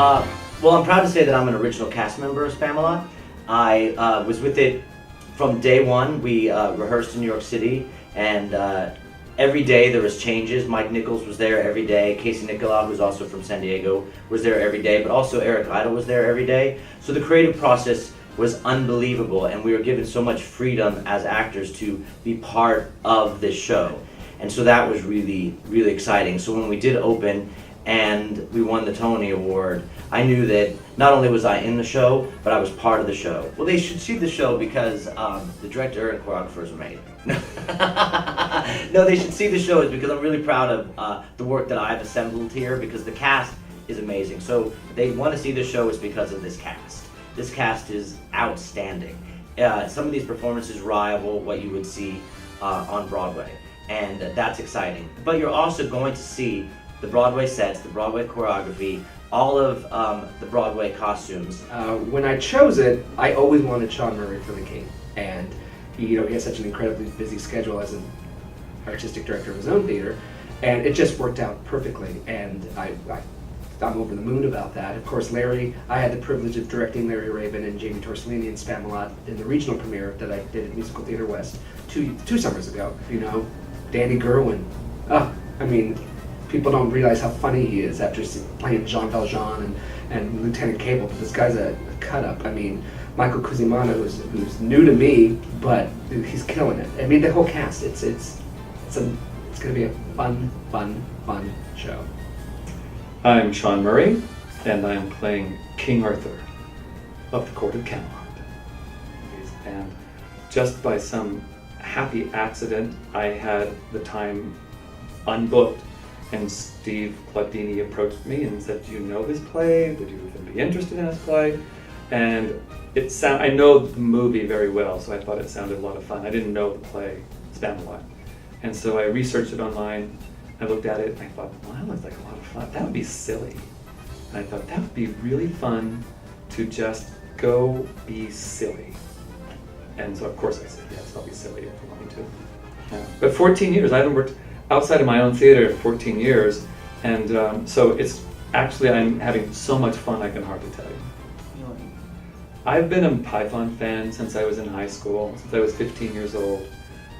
Well, I'm proud to say that I'm an original cast member of Spamalot. I was with it from day one. We rehearsed in New York City, and every day there was changes. Mike Nichols was there every day. Casey Nicolau, who's also from San Diego, was there every day, but also Eric Idle was there every day. So the creative process was unbelievable, and we were given so much freedom as actors to be part of this show. And so that was really, really exciting. So when we did open and we won the Tony Award, I knew that not only was I in the show, but I was part of the show. Well, they should see the show because the director and choreographers are amazing. No, they should see the show is because I'm really proud of the work that I've assembled here, because the cast is amazing. So they want to see the show is because of this cast. This cast is outstanding. Some of these performances rival what you would see on Broadway, and that's exciting. But you're also going to see the Broadway sets, the Broadway choreography, all of the Broadway costumes. When I chose it, I always wanted Sean Murray for the King, and he has such an incredibly busy schedule as an artistic director of his own theater, and it just worked out perfectly. And I'm over the moon about that. Of course, I had the privilege of directing Larry Rabin and Jamie Torcellini in Spamalot in the regional premiere that I did at Musical Theater West two summers ago. Danny Gurwin. People don't realize how funny he is after playing Jean Valjean and Lieutenant Cable, but this guy's a cut-up. Michael Cusimano, who's new to me, but he's killing it. The whole cast. It's going to be a fun show. I'm Sean Murray, and I'm playing King Arthur of the Court of Camelot. And just by some happy accident, I had the time unbooked, and Steve Glaudini approached me and said, "Do you know this play? Would you even be interested in this play?" And I know the movie very well, so I thought it sounded a lot of fun. I didn't know the play Spamalot, and so I researched it online. I looked at it and I thought, well, that looks like a lot of fun. That would be silly. And I thought that would be really fun to just go be silly. And so of course I said, yes, I'll be silly if you want me to. Yeah. But 14 years, I haven't worked outside of my own theater in 14 years. And so it's actually, I'm having so much fun I can hardly tell you. I've been a Python fan since I was in high school, since I was 15 years old.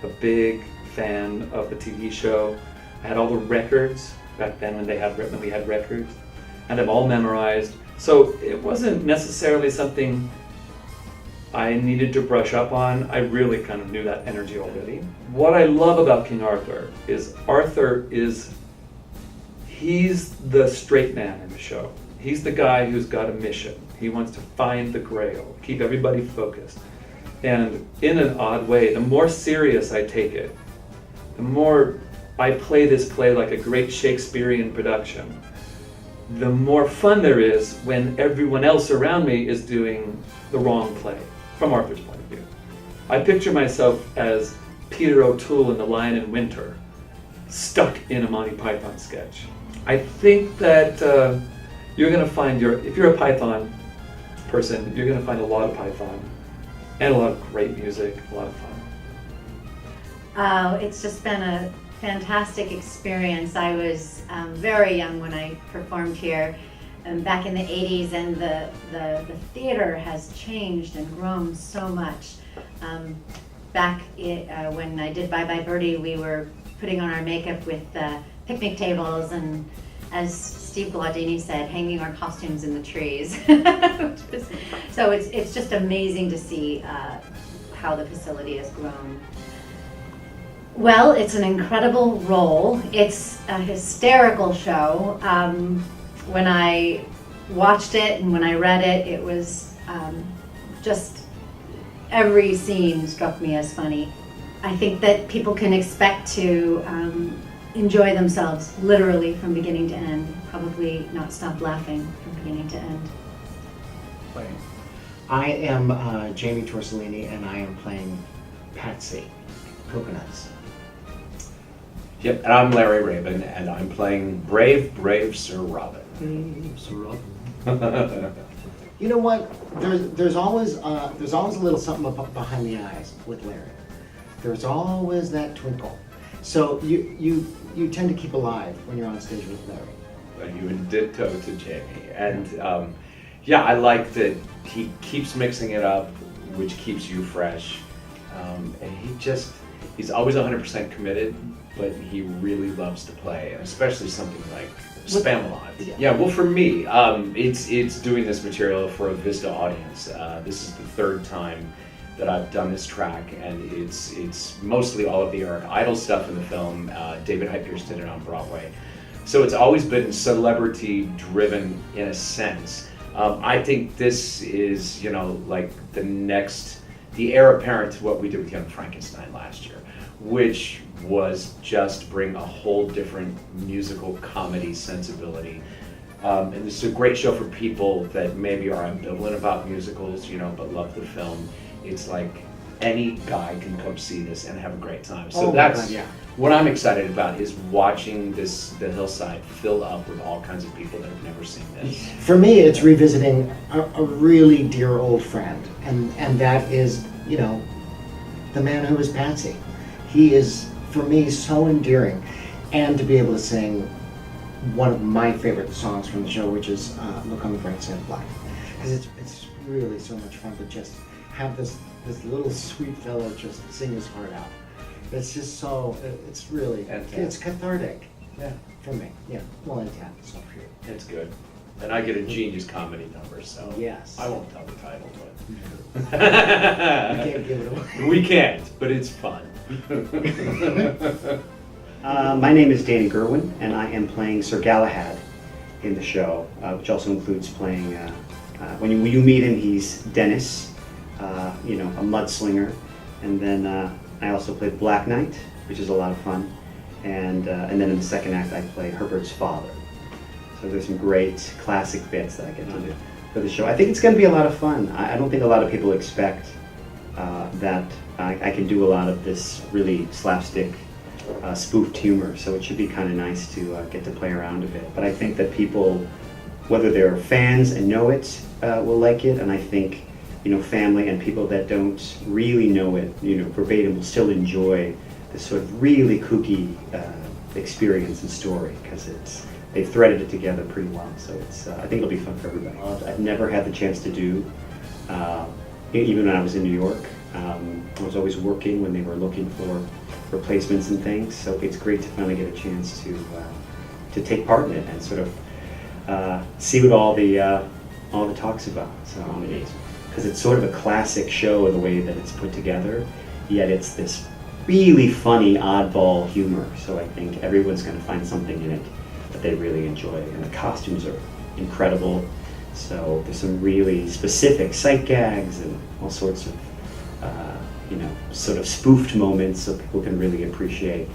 A big fan of the TV show. I had all the records back then when we had records, and I'm all memorized. So it wasn't necessarily something I needed to brush up on. I really kind of knew that energy already. What I love about King Arthur is he's the straight man in the show. He's the guy who's got a mission. He wants to find the Grail, keep everybody focused. And in an odd way, the more serious I take it, the more I play this play like a great Shakespearean production, the more fun there is when everyone else around me is doing the wrong play, from Arthur's point of view. I picture myself as Peter O'Toole in The Lion in Winter, stuck in a Monty Python sketch. I think that you're going to find if you're a Python person, you're going to find a lot of Python and a lot of great music, a lot of fun. Oh, it's just been a fantastic experience. I was very young when I performed here back in the 80s, and the theater has changed and grown so much. When I did Bye Bye Birdie, we were putting on our makeup with picnic tables and, as Steve Glaudini said, hanging our costumes in the trees. So it's just amazing to see how the facility has grown. Well, it's an incredible role. It's a hysterical show. When I watched it and when I read it, it was just every scene struck me as funny. I think that people can expect to enjoy themselves literally from beginning to end, probably not stop laughing from beginning to end. I am Jamie Torcellini, and I am playing Patsy, Coconuts. Yep, and I'm Larry Rabin, and I'm playing Brave Sir Robin. Sir Robin. You know what? There's always a little something behind the eyes with Larry. There's always that twinkle. So you tend to keep alive when you're on stage with Larry. you and ditto to Jamie. And yeah, I like that he keeps mixing it up, which keeps you fresh. And he's always 100% committed, but he really loves to play, and especially something like Spamalot. Yeah, well, for me, it's doing this material for a Vista audience. This is the third time that I've done this track, and it's mostly all of the Eric Idle stuff in the film. David Hyde Pierce did it on Broadway. So it's always been celebrity driven in a sense. I think this is, like the heir apparent to what we did with Young Frankenstein last year, which was just bring a whole different musical comedy sensibility. And this is a great show for people that maybe are ambivalent about musicals, but love the film. It's like any guy can come see this and have a great time. So that's what I'm excited about, is watching the hillside fill up with all kinds of people that have never seen this. For me, it's revisiting a really dear old friend, and that is, the man who is Patsy. He is, for me, so endearing, and to be able to sing one of my favorite songs from the show, which is "Look on the Bright Side of Life," because it's really so much fun to just have this little sweet fellow just sing his heart out. It's just so, it's really, it's cathartic. Yeah, for me. Yeah, well, and Tat, so for you. It's good. And I get a genius comedy number, so Yes. I won't tell the title, but We can't give it away. we can't, but it's fun. My name is Danny Gurwin, and I am playing Sir Galahad in the show, which also includes playing, when you meet him, he's Dennis, a mudslinger, and then I also play Black Knight, which is a lot of fun, and then in the second act I play Herbert's father. So there's some great classic bits that I get to do for the show. I think it's going to be a lot of fun. I don't think a lot of people expect that I can do a lot of this really slapstick spoofed humor, so it should be kind of nice to get to play around a bit. But I think that people, whether they're fans and know it, will like it, and I think family and people that don't really know it, verbatim, will still enjoy this sort of really kooky experience and story, because they've threaded it together pretty well. So I think it'll be fun for everybody. I've never had the chance to do, even when I was in New York. I was always working when they were looking for replacements and things. So it's great to finally get a chance to take part in it and sort of see what all the talk's about. So because it's sort of a classic show in the way that it's put together, yet it's this really funny oddball humor. So I think everyone's going to find something in it that they really enjoy, and the costumes are incredible. So there's some really specific sight gags and all sorts of sort of spoofed moments, so people can really appreciate